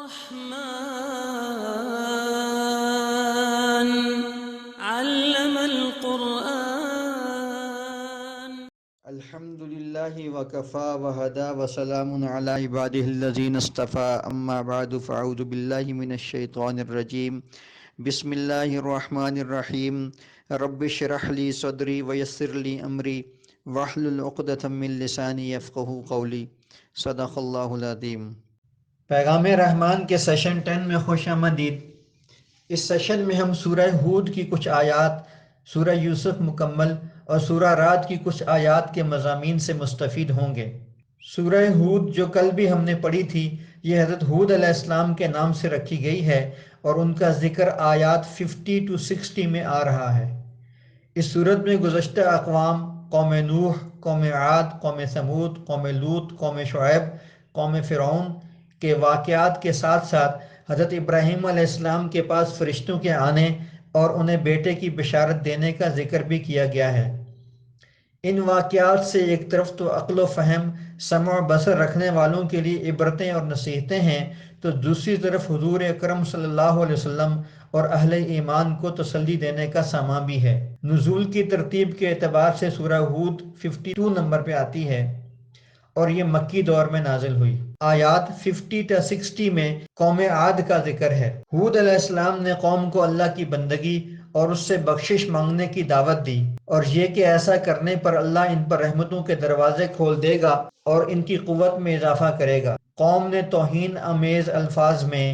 الرحمن علم القرآن. الحمد للہ وکفا وہدا وسلام علی عبادہ الذین اصطفى اما بعد فاعوذ باللہ من الشیطان الرجیم بسم اللہ الرحمن الرحیم رب اشرح لی صدری ویسر لی امری واحلل عقدۃ من لسانی یفقہوا قولی صدق اللہ العظیم۔ پیغام رحمان کے سیشن 10 میں خوش آمدید۔ اس سیشن میں ہم سورہ ہود کی کچھ آیات، سورہ یوسف مکمل اور سورہ رعد کی کچھ آیات کے مضامین سے مستفید ہوں گے۔ سورہ ہود جو کل بھی ہم نے پڑھی تھی، یہ حضرت ہود علیہ السلام کے نام سے رکھی گئی ہے اور ان کا ذکر آیات 50 to 60 میں آ رہا ہے۔ اس صورت میں گزشتہ اقوام قوم نوح، قوم عاد، قوم ثمود، قوم لوط، قوم شعیب، قوم فرعون کے واقعات کے ساتھ ساتھ حضرت ابراہیم علیہ السلام کے پاس فرشتوں کے آنے اور انہیں بیٹے کی بشارت دینے کا ذکر بھی کیا گیا ہے۔ ان واقعات سے ایک طرف تو عقل و فہم، سمع و بصر رکھنے والوں کے لیے عبرتیں اور نصیحتیں ہیں، تو دوسری طرف حضور اکرم صلی اللہ علیہ وسلم اور اہل ایمان کو تسلی دینے کا سامان بھی ہے۔ نزول کی ترتیب کے اعتبار سے سورہ ہود 52 نمبر پہ آتی ہے اور یہ مکی دور میں نازل ہوئی۔ آیات 50 تا 60 میں قوم عاد کا ذکر ہے۔ ہود علیہ السلام نے قوم کو اللہ کی بندگی اور اس سے بخشش مانگنے کی دعوت دی، اور یہ کہ ایسا کرنے پر اللہ ان پر رحمتوں کے دروازے کھول دے گا اور ان کی قوت میں اضافہ کرے گا۔ قوم نے توہین آمیز الفاظ میں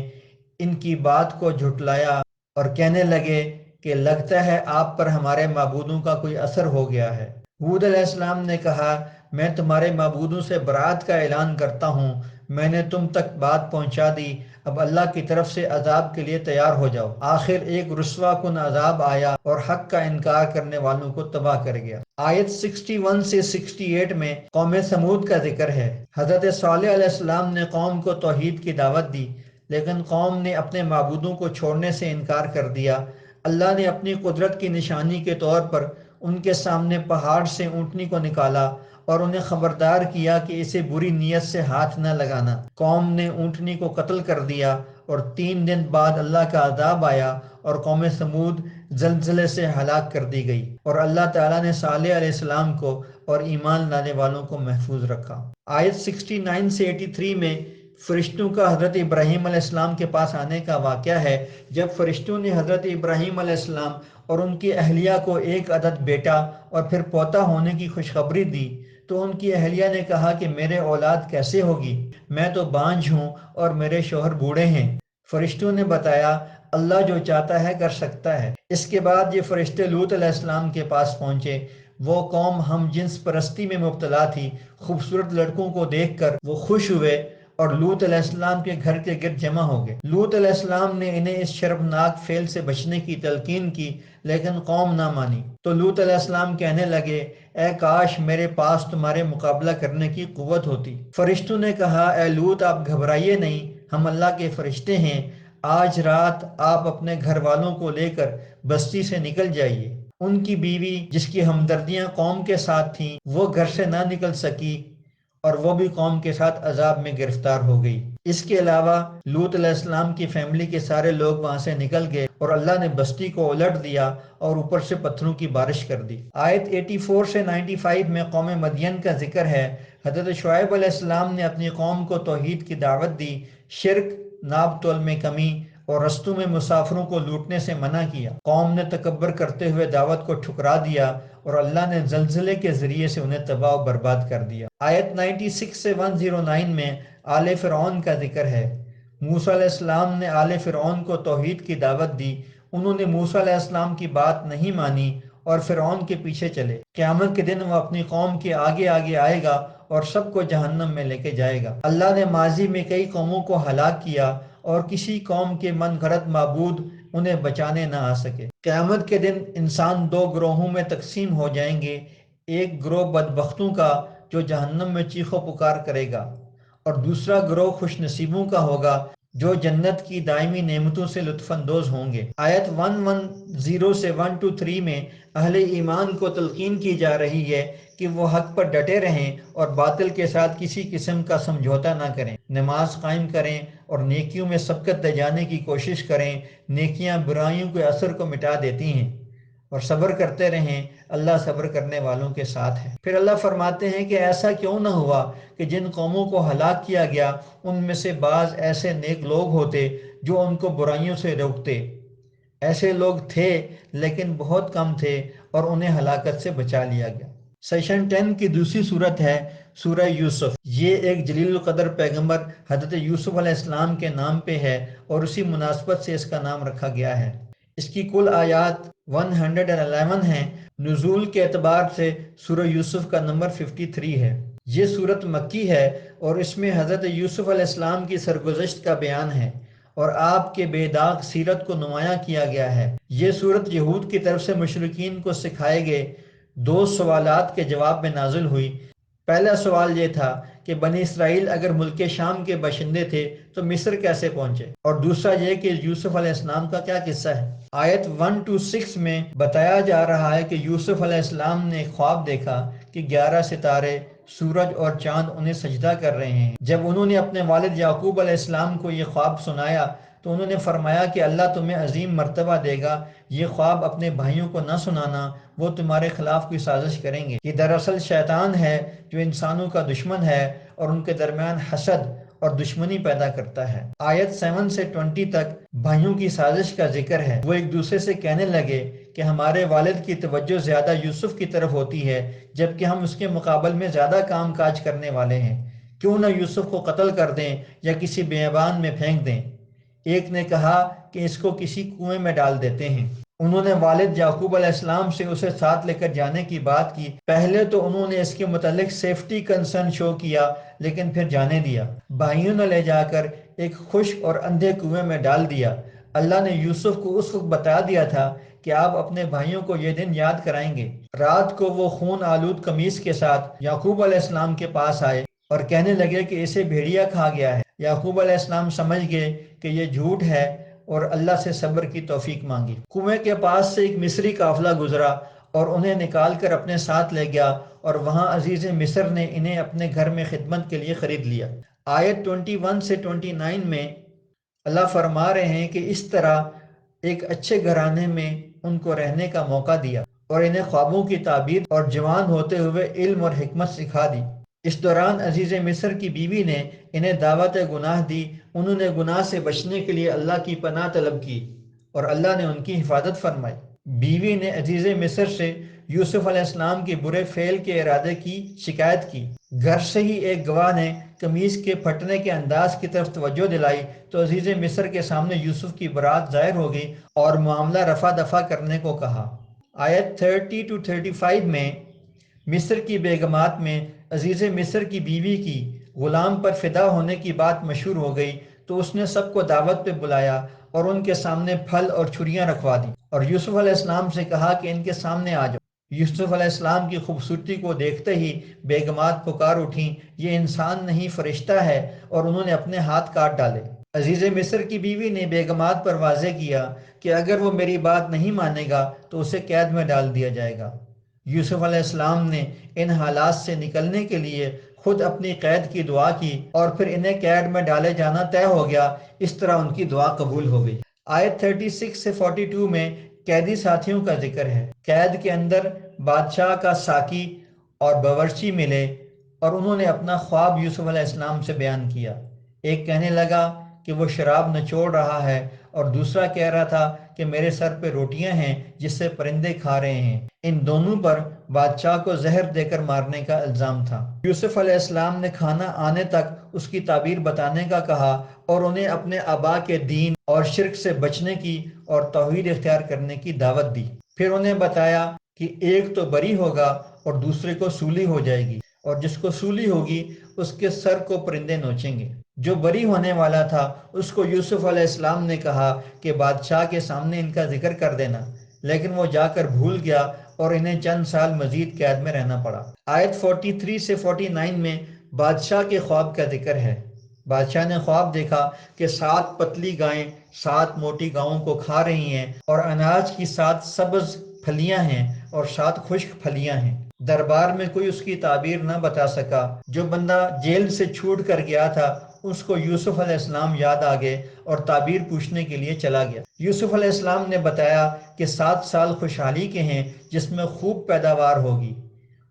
ان کی بات کو جھٹلایا اور کہنے لگے کہ لگتا ہے آپ پر ہمارے معبودوں کا کوئی اثر ہو گیا ہے۔ ہود علیہ السلام نے کہا، میں تمہارے معبودوں سے برات کا اعلان کرتا ہوں، میں نے تم تک بات پہنچا دی، اب اللہ کی طرف سے عذاب کے لیے تیار ہو جاؤ۔ آخر ایک رسوا کن عذاب آیا اور حق کا انکار کرنے والوں کو تباہ کر گیا۔ آیت 61 سے 68 میں قوم ثمود کا ذکر ہے۔ حضرت صالح علیہ السلام نے قوم کو توحید کی دعوت دی، لیکن قوم نے اپنے معبودوں کو چھوڑنے سے انکار کر دیا۔ اللہ نے اپنی قدرت کی نشانی کے طور پر ان کے سامنے پہاڑ سے اونٹنی کو نکالا اور انہیں خبردار کیا کہ اسے بری نیت سے ہاتھ نہ لگانا۔ قوم نے اونٹنی کو قتل کر دیا اور 3 دن بعد اللہ کا عذاب آیا اور قوم ثمود زلزلے سے ہلاک کر دی گئی، اور اللہ تعالیٰ نے صالح علیہ السلام کو اور ایمان لانے والوں کو محفوظ رکھا۔ آیت 69 سے 83 میں فرشتوں کا حضرت ابراہیم علیہ السلام کے پاس آنے کا واقعہ ہے۔ جب فرشتوں نے حضرت ابراہیم علیہ السلام اور ان کی اہلیہ کو ایک عدد بیٹا اور پھر پوتا ہونے کی خوشخبری دی تو ان کی اہلیہ نے کہا کہ میرے اولاد کیسے ہوگی، میں تو بانجھ ہوں اور میرے شوہر بوڑھے ہیں۔ فرشتوں نے بتایا، اللہ جو چاہتا ہے کر سکتا ہے۔ اس کے بعد یہ فرشتے لوط علیہ السلام کے پاس پہنچے۔ وہ قوم ہم جنس پرستی میں مبتلا تھی۔ خوبصورت لڑکوں کو دیکھ کر وہ خوش ہوئے اور لوط علیہ السلام کے گھر کے گرد جمع ہو گئے۔ لوط علیہ السلام نے انہیں اس شرمناک فعل سے بچنے کی تلقین کی، لیکن قوم نہ مانی۔ تو لوط علیہ السلام کہنے لگے، اے کاش میرے پاس تمہارے مقابلہ کرنے کی قوت ہوتی۔ فرشتوں نے کہا، اے لوط آپ گھبرائیے نہیں، ہم اللہ کے فرشتے ہیں، آج رات آپ اپنے گھر والوں کو لے کر بستی سے نکل جائیے۔ ان کی بیوی جس کی ہمدردیاں قوم کے ساتھ تھیں وہ گھر سے نہ نکل سکی اور وہ بھی قوم کے ساتھ عذاب میں گرفتار ہو گئی۔ اس کے علاوہ لوط علیہ السلام کی فیملی کے سارے لوگ وہاں سے نکل گئے اور اللہ نے بستی کو الٹ دیا اور اوپر سے پتھروں کی بارش کر دی۔ آیت 84 سے 95 میں قوم مدین کا ذکر ہے۔ حضرت شعیب علیہ السلام نے اپنی قوم کو توحید کی دعوت دی، شرک، ناب تول میں کمی اور رستوں میں مسافروں کو لوٹنے سے منع کیا۔ قوم نے تکبر کرتے ہوئے دعوت کو ٹھکرا دیا اور اللہ نے زلزلے کے ذریعے سے انہیں تباہ و برباد کر دیا۔ آیت 96 سے 109 میں آل فرعون کا ذکر ہے۔ موسیٰ علیہ السلام نے آل فرعون کو توحید کی دعوت دی، انہوں نے موسیٰ علیہ السلام کی بات نہیں مانی اور فرعون کے پیچھے چلے۔ قیامت کے دن وہ اپنی قوم کے آگے آگے آئے گا اور سب کو جہنم میں لے کے جائے گا۔ اللہ نے ماضی میں کئی قوموں کو ہلاک کیا اور کسی قوم کے من گھڑت معبود انہیں بچانے نہ آ سکے۔ قیامت کے دن انسان 2 گروہوں میں تقسیم ہو جائیں گے، ایک گروہ بدبختوں کا جو جہنم میں چیخ و پکار کرے گا، اور دوسرا گروہ خوش نصیبوں کا ہوگا جو جنت کی دائمی نعمتوں سے لطف اندوز ہوں گے۔ آیت 110 سے 123 میں اہل ایمان کو تلقین کی جا رہی ہے کہ وہ حق پر ڈٹے رہیں اور باطل کے ساتھ کسی قسم کا سمجھوتا نہ کریں، نماز قائم کریں اور نیکیوں میں سبقت دے جانے کی کوشش کریں۔ نیکیاں برائیوں کے اثر کو مٹا دیتی ہیں، اور صبر کرتے رہیں، اللہ صبر کرنے والوں کے ساتھ ہے۔ پھر اللہ فرماتے ہیں کہ ایسا کیوں نہ ہوا کہ جن قوموں کو ہلاک کیا گیا ان میں سے بعض ایسے نیک لوگ ہوتے جو ان کو برائیوں سے روکتے۔ ایسے لوگ تھے لیکن بہت کم تھے اور انہیں ہلاکت سے بچا لیا گیا۔ سیشن 10 کی دوسری صورت ہے سورہ یوسف۔ یہ ایک جلیل القدر پیغمبر حضرت یوسف علیہ السلام کے نام پہ ہے اور اسی مناسبت سے اس کا نام رکھا گیا ہے۔ اس کی کل آیات 111 ہیں۔ نزول کے اعتبار سے سورہ یوسف کا نمبر 53 ہے۔ یہ سورت مکی ہے اور اس میں حضرت یوسف علیہ السلام کی سرگزشت کا بیان ہے اور آپ کے بے داغ سیرت کو نمایاں کیا گیا ہے۔ یہ سورت یہود کی طرف سے مشرکین کو سکھائے گئے 2 سوالات کے جواب میں نازل ہوئی۔ پہلا سوال یہ تھا کہ بنی اسرائیل اگر ملک شام کے باشندے تھے تو مصر کیسے پہنچے، اور دوسرا یہ کہ یوسف علیہ السلام کا کیا قصہ ہے۔ آیت 126 میں بتایا جا رہا ہے کہ یوسف علیہ السلام نے ایک خواب دیکھا کہ 11 ستارے، سورج اور چاند انہیں سجدہ کر رہے ہیں۔ جب انہوں نے اپنے والد یعقوب علیہ السلام کو یہ خواب سنایا تو انہوں نے فرمایا کہ اللہ تمہیں عظیم مرتبہ دے گا، یہ خواب اپنے بھائیوں کو نہ سنانا، وہ تمہارے خلاف کوئی سازش کریں گے۔ یہ دراصل شیطان ہے جو انسانوں کا دشمن ہے اور ان کے درمیان حسد اور دشمنی پیدا کرتا ہے۔ آیت 7 سے 20 تک بھائیوں کی سازش کا ذکر ہے۔ وہ ایک دوسرے سے کہنے لگے کہ ہمارے والد کی توجہ زیادہ یوسف کی طرف ہوتی ہے جبکہ ہم اس کے مقابل میں زیادہ کام کاج کرنے والے ہیں، کیوں نہ یوسف کو قتل کر دیں یا کسی بیابان میں پھینک دیں۔ ایک نے کہا کہ اس کو کسی کنویں میں ڈال دیتے ہیں۔ انہوں نے والد یعقوب علیہ السلام سے اسے ساتھ لے کر جانے کی بات کی۔ پہلے تو انہوں نے اس کے متعلق سیفٹی کنسرن شو کیا لیکن پھر جانے دیا۔ بھائیوں نے لے جا کر ایک خشک اور اندھے کنویں میں ڈال دیا۔ اللہ نے یوسف کو اس وقت بتا دیا تھا کہ آپ اپنے بھائیوں کو یہ دن یاد کرائیں گے۔ رات کو وہ خون آلود قمیص کے ساتھ یعقوب علیہ السلام کے پاس آئے اور کہنے لگے کہ اسے بھیڑیا کھا گیا ہے۔ یعقوب علیہ السلام سمجھ گئے کہ یہ جھوٹ ہے اور اللہ سے صبر کی توفیق مانگی۔ کنویں کے پاس سے ایک مصری قافلہ گزرا اور انہیں نکال کر اپنے ساتھ لے گیا اور وہاں عزیز مصر نے انہیں اپنے گھر میں خدمت کے لیے خرید لیا۔ آیت 21 سے 29 میں اللہ فرما رہے ہیں کہ اس طرح ایک اچھے گھرانے میں ان کو رہنے کا موقع دیا اور انہیں خوابوں کی تعبیر اور جوان ہوتے ہوئے علم اور حکمت سکھا دی۔ اس دوران عزیز مصر کی بیوی نے انہیں دعوت گناہ دی۔ انہوں نے گناہ سے بچنے کے لیے اللہ کی پناہ طلب کی اور اللہ نے ان کی حفاظت فرمائی۔ بیوی نے عزیز مصر سے یوسف علیہ السلام کے برے فعل کے ارادے کی شکایت کی۔ گھر سے ہی ایک گواہ نے قمیص کے پھٹنے کے انداز کی طرف توجہ دلائی تو عزیز مصر کے سامنے یوسف کی برات ظاہر ہو گئی اور معاملہ رفع دفع کرنے کو کہا۔ آیت 30 to 35 میں مصر کی بیگمات میں عزیز مصر کی بیوی کی غلام پر فدا ہونے کی بات مشہور ہو گئی تو اس نے سب کو دعوت پہ بلایا اور ان کے سامنے پھل اور چھریاں رکھوا دی اور یوسف علیہ السلام سے کہا کہ ان کے سامنے آ جاؤ۔ یوسف علیہ السلام کی خوبصورتی کو دیکھتے ہی بیگمات پکار اٹھیں، یہ انسان نہیں فرشتہ ہے، اور انہوں نے اپنے ہاتھ کاٹ ڈالے۔ عزیز مصر کی بیوی نے بیگمات پر واضح کیا کہ اگر وہ میری بات نہیں مانے گا تو اسے قید میں ڈال دیا جائے گا۔ یوسف علیہ السلام نے ان حالات سے نکلنے کے لیے خود اپنی قید کی دعا کی اور پھر انہیں قید میں ڈالے جانا طے ہو گیا۔ اس طرح ان کی دعا قبول ہو گئی۔ آیت 36 سے 42 میں قیدی ساتھیوں کا ذکر ہے۔ قید کے اندر بادشاہ کا ساقی اور باورچی ملے اور انہوں نے اپنا خواب یوسف علیہ السلام سے بیان کیا۔ ایک کہنے لگا کہ وہ شراب نچوڑ رہا ہے اور دوسرا کہہ رہا تھا کہ میرے سر پہ روٹیاں ہیں جس سے پرندے کھا رہے ہیں۔ ان دونوں پر بادشاہ کو زہر دے کر مارنے کا الزام تھا۔ یوسف علیہ السلام نے کھانا آنے تک اس کی تعبیر بتانے کا کہا اور انہیں اپنے آبا کے دین اور شرک سے بچنے کی اور توحید اختیار کرنے کی دعوت دی۔ پھر انہیں بتایا کہ ایک تو بری ہوگا اور دوسرے کو سولی ہو جائے گی، اور جس کو سولی ہوگی اس کے سر کو پرندے نوچیں گے۔ جو بری ہونے والا تھا اس کو یوسف علیہ السلام نے کہا کہ بادشاہ کے سامنے ان کا ذکر کر دینا، لیکن وہ جا کر بھول گیا اور انہیں چند سال مزید قید میں رہنا پڑا۔ آیت 43 سے 49 میں بادشاہ کے خواب کا ذکر ہے۔ بادشاہ نے خواب دیکھا کہ 7 پتلی گائیں 7 موٹی گاؤں کو کھا رہی ہیں، اور اناج کی 7 سبز پھلیاں ہیں اور 7 خشک پھلیاں ہیں۔ دربار میں کوئی اس کی تعبیر نہ بتا سکا۔ جو بندہ جیل سے چھوٹ کر گیا تھا اس کو یوسف علیہ السلام یاد آ گئے اور تعبیر پوچھنے کے لیے چلا گیا۔ یوسف علیہ السلام نے بتایا کہ 7 سال خوشحالی کے ہیں جس میں خوب پیداوار ہوگی،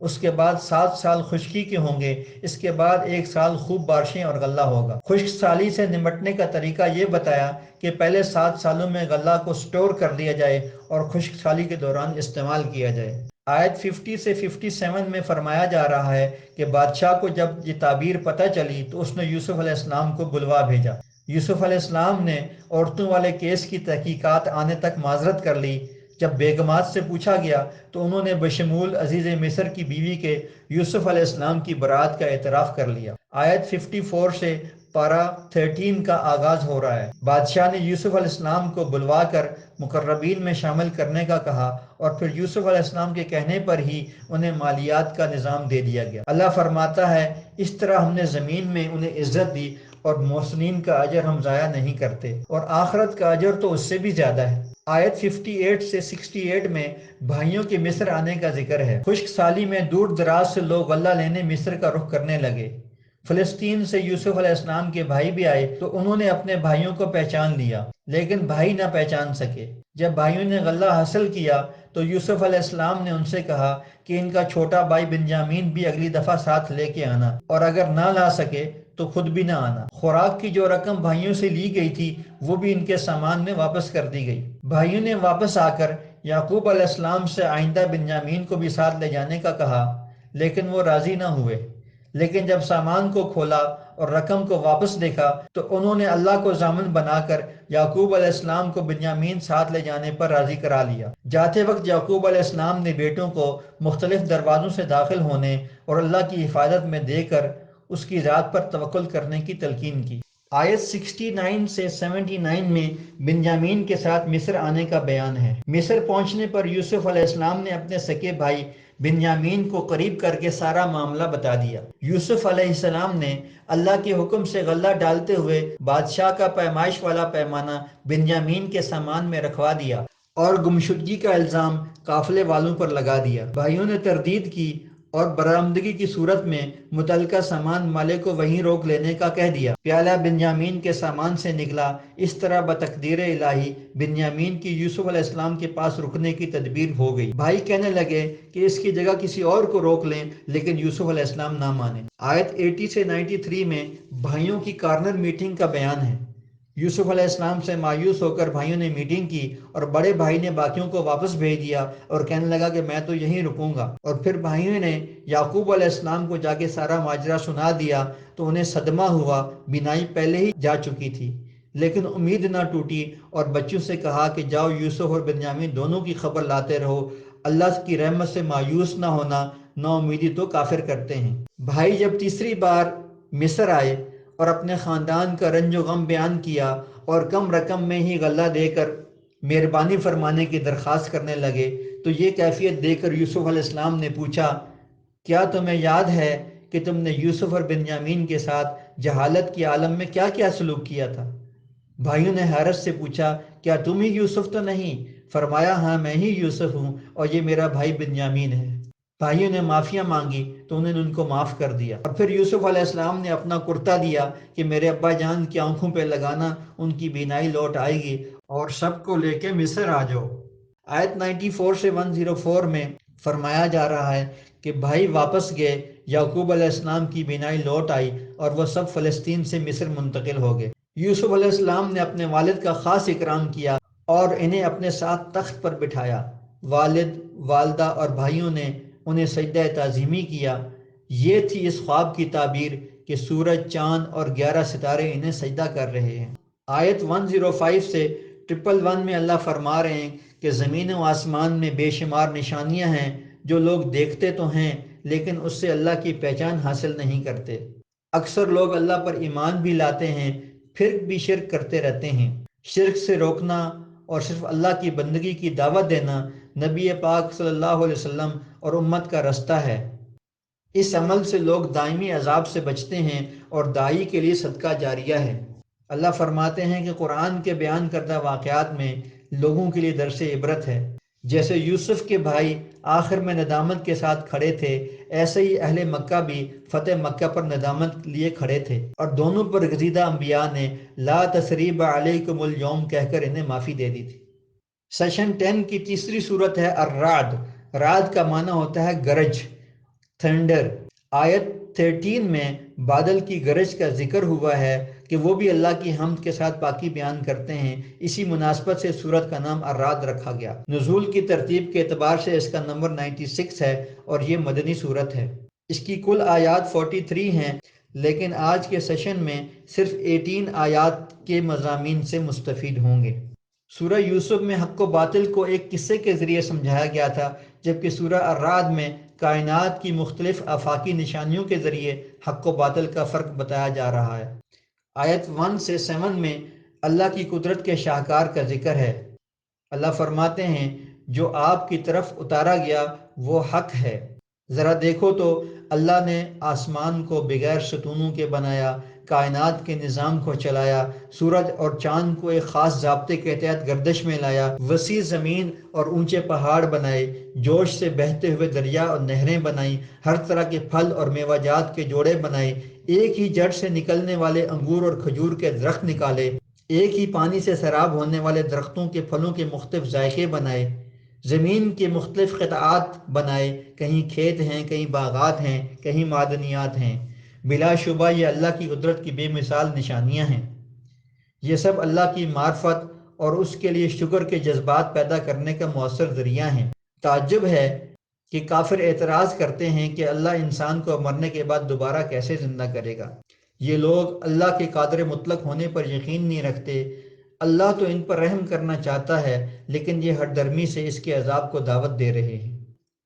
اس کے بعد 7 سال خشکی کے ہوں گے، اس کے بعد 1 سال خوب بارشیں اور غلہ ہوگا۔ خشک سالی سے نمٹنے کا طریقہ یہ بتایا کہ پہلے 7 سالوں میں غلہ کو سٹور کر دیا جائے اور خشک سالی کے دوران استعمال کیا جائے۔ آیت 50 سے 57 میں فرمایا جا رہا ہے کہ بادشاہ کو جب یہ تعبیر پتہ چلی تو اس نے یوسف علیہ السلام کو بلوا بھیجا۔ یوسف علیہ السلام نے عورتوں والے کیس کی تحقیقات آنے تک معذرت کر لی۔ جب بیگمات سے پوچھا گیا تو انہوں نے بشمول عزیز مصر کی بیوی کے یوسف علیہ السلام کی برات کا اعتراف کر لیا۔ آیت 54 سے پارہ 13 کا آغاز ہو رہا ہے۔ بادشاہ نے یوسف علیہ السلام کو بلوا کر مقربین میں شامل کرنے کا کہا، اور پھر یوسف علیہ السلام کے کہنے پر ہی انہیں مالیات کا نظام دے دیا گیا۔ اللہ فرماتا ہے، اس طرح ہم نے زمین میں انہیں عزت دی، اور محسنین کا اجر ہم ضائع نہیں کرتے، اور آخرت کا اجر تو اس سے بھی زیادہ ہے۔ آیت 58 سے 68 میں بھائیوں کے مصر آنے کا ذکر ہے۔ خشک سالی میں دور دراز سے لوگ غلہ لینے مصر کا رخ کرنے لگے۔ فلسطین سے یوسف علیہ السلام کے بھائی بھی آئے تو انہوں نے اپنے بھائیوں کو پہچان لیا، لیکن بھائی نہ پہچان سکے۔ جب بھائیوں نے غلہ حاصل کیا تو یوسف علیہ السلام نے ان سے کہا کہ ان کا چھوٹا بھائی بنیامین بھی اگلی دفعہ ساتھ لے کے آنا، اور اگر نہ لا سکے تو خود بھی نہ آنا۔ خوراک کی جو رقم بھائیوں سے لی گئی تھی وہ بھی ان کے سامان میں واپس کر دی گئی۔ بھائیوں نے واپس آ کر یعقوب علیہ السلام سے آئندہ بنیامین کو بھی ساتھ لے جانے کا کہا، لیکن وہ راضی نہ ہوئے۔ لیکن جب سامان کو کھولا اور رقم کو واپس دیکھا تو انہوں نے اللہ کو ضامن بنا کر یعقوب علیہ السلام کو بنیامین ساتھ لے جانے پر راضی کرا لیا۔ جاتے وقت یعقوب علیہ السلام نے بیٹوں کو مختلف دروازوں سے داخل ہونے اور اللہ کی حفاظت میں دے کر اس کی ذات پر توکل کرنے کی تلقین کی۔ آیت 69 سے 79 میں بنیامین کے ساتھ مصر آنے کا بیان ہے۔ مصر پہنچنے پر یوسف علیہ السلام نے اپنے سکے بھائی بنیامین کو قریب کر کے سارا معاملہ بتا دیا۔ یوسف علیہ السلام نے اللہ کے حکم سے غلہ ڈالتے ہوئے بادشاہ کا پیمائش والا پیمانہ بنیامین کے سامان میں رکھوا دیا اور گمشدگی کا الزام قافلے والوں پر لگا دیا۔ بھائیوں نے تردید کی اور برآمدگی کی صورت میں متعلقہ سامان مالک کو وہیں روک لینے کا کہہ دیا۔ پیالہ بنیامین کے سامان سے نکلا۔ اس طرح بتقدیر الہی بنیامین کی یوسف علیہ السلام کے پاس رکنے کی تدبیر ہو گئی۔ بھائی کہنے لگے کہ اس کی جگہ کسی اور کو روک لیں، لیکن یوسف علیہ السلام نہ مانے۔ آیت 80 سے 93 میں بھائیوں کی کارنر میٹنگ کا بیان ہے۔ یوسف علیہ السلام سے مایوس ہو کر بھائیوں نے میٹنگ کی اور بڑے بھائی نے باقیوں کو واپس بھیج دیا اور کہنے لگا کہ میں تو یہیں رکوں گا، اور پھر بھائیوں نے یعقوب علیہ السلام کو جا کے سارا ماجرا سنا دیا تو انہیں صدمہ ہوا۔ بینائی پہلے ہی جا چکی تھی لیکن امید نہ ٹوٹی، اور بچوں سے کہا کہ جاؤ یوسف اور بنیامین دونوں کی خبر لاتے رہو، اللہ کی رحمت سے مایوس نہ ہونا، نا امیدی تو کافر کرتے ہیں۔ بھائی جب تیسری بار مصر آئے اور اپنے خاندان کا رنج و غم بیان کیا اور کم رقم میں ہی غلہ دے کر مہربانی فرمانے کی درخواست کرنے لگے تو یہ کیفیت دے کر یوسف علیہ السلام نے پوچھا، کیا تمہیں یاد ہے کہ تم نے یوسف اور بنیامین کے ساتھ جہالت کی عالم میں کیا کیا سلوک کیا تھا؟ بھائیوں نے حیرت سے پوچھا، کیا تم ہی یوسف تو نہیں؟ فرمایا، ہاں میں ہی یوسف ہوں اور یہ میرا بھائی بنیامین ہے۔ بھائیوں نے معافیاں مانگی تو انہوں نے ان کو معاف کر دیا، اور پھر یوسف علیہ السلام نے اپنا کرتا دیا کہ میرے ابا جان کی آنکھوں پہ لگانا، ان کی بینائی لوٹ آئے گی، اور سب کو لے کے مصر آ جاؤ۔ آیت 94 سے 104 میں فرمایا جا رہا ہے کہ بھائی واپس گئے، یعقوب علیہ السلام کی بینائی لوٹ آئی اور وہ سب فلسطین سے مصر منتقل ہو گئے۔ یوسف علیہ السلام نے اپنے والد کا خاص اکرام کیا اور انہیں اپنے ساتھ تخت پر بٹھایا۔ والد، والدہ اور بھائیوں نے انہیں سجدہ تعظیمی کیا۔ یہ تھی اس خواب کی تعبیر کہ سورج، چاند اور 11 ستارے انہیں سجدہ کر رہے ہیں۔ آیت 105 سے 111 میں اللہ فرما رہے ہیں کہ زمین و آسمان میں بے شمار نشانیاں ہیں جو لوگ دیکھتے تو ہیں لیکن اس سے اللہ کی پہچان حاصل نہیں کرتے۔ اکثر لوگ اللہ پر ایمان بھی لاتے ہیں پھر بھی شرک کرتے رہتے ہیں۔ شرک سے روکنا اور صرف اللہ کی بندگی کی دعوت دینا نبی پاک صلی اللہ علیہ وسلم اور امت کا رستہ ہے۔ اس عمل سے لوگ دائمی عذاب سے بچتے ہیں اور داعی کے لیے صدقہ جاریہ ہے۔ اللہ فرماتے ہیں کہ قرآن کے بیان کردہ واقعات میں لوگوں کے لیے درس عبرت ہے۔ جیسے یوسف کے بھائی آخر میں ندامت کے ساتھ کھڑے تھے، ایسے ہی اہل مکہ بھی فتح مکہ پر ندامت لیے کھڑے تھے، اور دونوں پر گزیدہ انبیاء نے لا تثریب علیکم اليوم کہہ کر انہیں معافی دے دی تھی۔ سیشن 10 کی تیسری صورت ہے الرعد۔ رعد کا معنی ہوتا ہے گرج، تھنڈر۔ آیت 13 میں بادل کی گرج کا ذکر ہوا ہے کہ وہ بھی اللہ کی حمد کے ساتھ پاکی بیان کرتے ہیں۔ اسی مناسبت سے سورت کا نام الرعد رکھا گیا۔ نزول کی ترتیب کے اعتبار سے اس کا نمبر 96 ہے اور یہ مدنی سورت ہے۔ اس کی کل آیات 43 ہیں، لیکن آج کے سیشن میں صرف 18 آیات کے مضامین سے مستفید ہوں گے۔ سورہ یوسف میں حق و باطل کو ایک قصے کے ذریعے سمجھایا گیا تھا، جبکہ سورہ الرعد میں کائنات کی مختلف آفاقی نشانیوں کے ذریعے حق و باطل کا فرق بتایا جا رہا ہے۔ آیت 1 سے 7 میں اللہ کی قدرت کے شاہکار کا ذکر ہے۔ اللہ فرماتے ہیں جو آپ کی طرف اتارا گیا وہ حق ہے۔ ذرا دیکھو تو اللہ نے آسمان کو بغیر ستونوں کے بنایا، کائنات کے نظام کو چلایا، سورج اور چاند کو ایک خاص ضابطے کے تحت گردش میں لایا، وسیع زمین اور اونچے پہاڑ بنائے، جوش سے بہتے ہوئے دریا اور نہریں بنائیں، ہر طرح کے پھل اور میوہ جات کے جوڑے بنائے، ایک ہی جڑ سے نکلنے والے انگور اور کھجور کے درخت نکالے، ایک ہی پانی سے سیراب ہونے والے درختوں کے پھلوں کے مختلف ذائقے بنائے، زمین کے مختلف قطعات بنائے، کہیں کھیت ہیں، کہیں باغات ہیں، کہیں معدنیات ہیں۔ بلا شبہ یہ اللہ کی قدرت کی بے مثال نشانیاں ہیں۔ یہ سب اللہ کی معرفت اور اس کے لیے شکر کے جذبات پیدا کرنے کا مؤثر ذریعہ ہیں۔ تعجب ہے کہ کافر اعتراض کرتے ہیں کہ اللہ انسان کو مرنے کے بعد دوبارہ کیسے زندہ کرے گا۔ یہ لوگ اللہ کے قادر مطلق ہونے پر یقین نہیں رکھتے۔ اللہ تو ان پر رحم کرنا چاہتا ہے، لیکن یہ ہٹ درمی سے اس کے عذاب کو دعوت دے رہے ہیں۔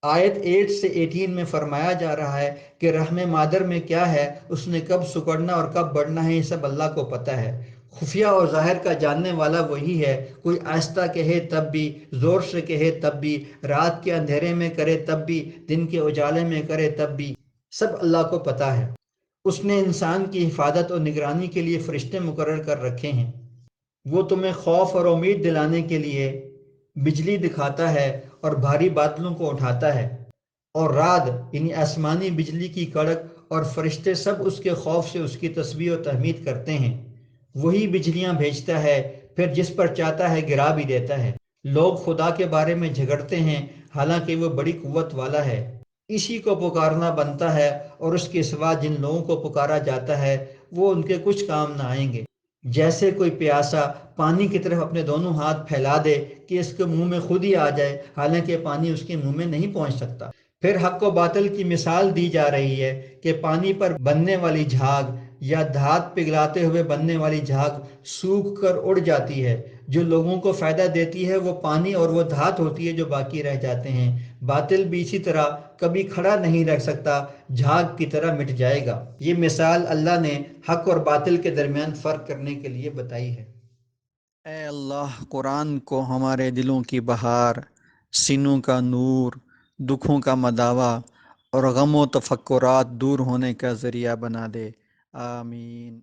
آیت 8 سے 18 میں فرمایا جا رہا ہے کہ رحم مادر میں کیا ہے، اس نے کب سکڑنا اور کب بڑھنا ہے، یہ سب اللہ کو پتہ ہے۔ خفیہ اور ظاہر کا جاننے والا وہی ہے۔ کوئی آہستہ کہے تب بھی، زور سے کہے تب بھی، رات کے اندھیرے میں کرے تب بھی، دن کے اجالے میں کرے تب بھی، سب اللہ کو پتہ ہے۔ اس نے انسان کی حفاظت اور نگرانی کے لیے فرشتے مقرر کر رکھے ہیں۔ وہ تمہیں خوف اور امید دلانے کے لیے بجلی دکھاتا ہے اور بھاری بادلوں کو اٹھاتا ہے، اور رعد یعنی آسمانی بجلی کی کڑک اور فرشتے سب اس کے خوف سے اس کی تسبیح و تحمید کرتے ہیں۔ وہی بجلیاں بھیجتا ہے، پھر جس پر چاہتا ہے گرا بھی دیتا ہے۔ لوگ خدا کے بارے میں جھگڑتے ہیں، حالانکہ وہ بڑی قوت والا ہے۔ اسی کو پکارنا بنتا ہے، اور اس کے سوا جن لوگوں کو پکارا جاتا ہے وہ ان کے کچھ کام نہ آئیں گے۔ جیسے کوئی پیاسا پانی کی طرف اپنے دونوں ہاتھ پھیلا دے کہ اس کے منہ میں خود ہی آ جائے، حالانکہ پانی اس کے منہ میں نہیں پہنچ سکتا۔ پھر حق و باطل کی مثال دی جا رہی ہے کہ پانی پر بننے والی جھاگ یا دھات پگھلاتے ہوئے بننے والی جھاگ سوکھ کر اڑ جاتی ہے۔ جو لوگوں کو فائدہ دیتی ہے وہ پانی اور وہ دھات ہوتی ہے جو باقی رہ جاتے ہیں۔ باطل بھی اسی طرح کبھی کھڑا نہیں رہ سکتا، جھاگ کی طرح مٹ جائے گا۔ یہ مثال اللہ نے حق اور باطل کے درمیان فرق کرنے کے لیے بتائی ہے۔ اے اللہ، قرآن کو ہمارے دلوں کی بہار، سینوں کا نور، دکھوں کا مداوا اور غم و تفکرات دور ہونے کا ذریعہ بنا دے۔ آمین۔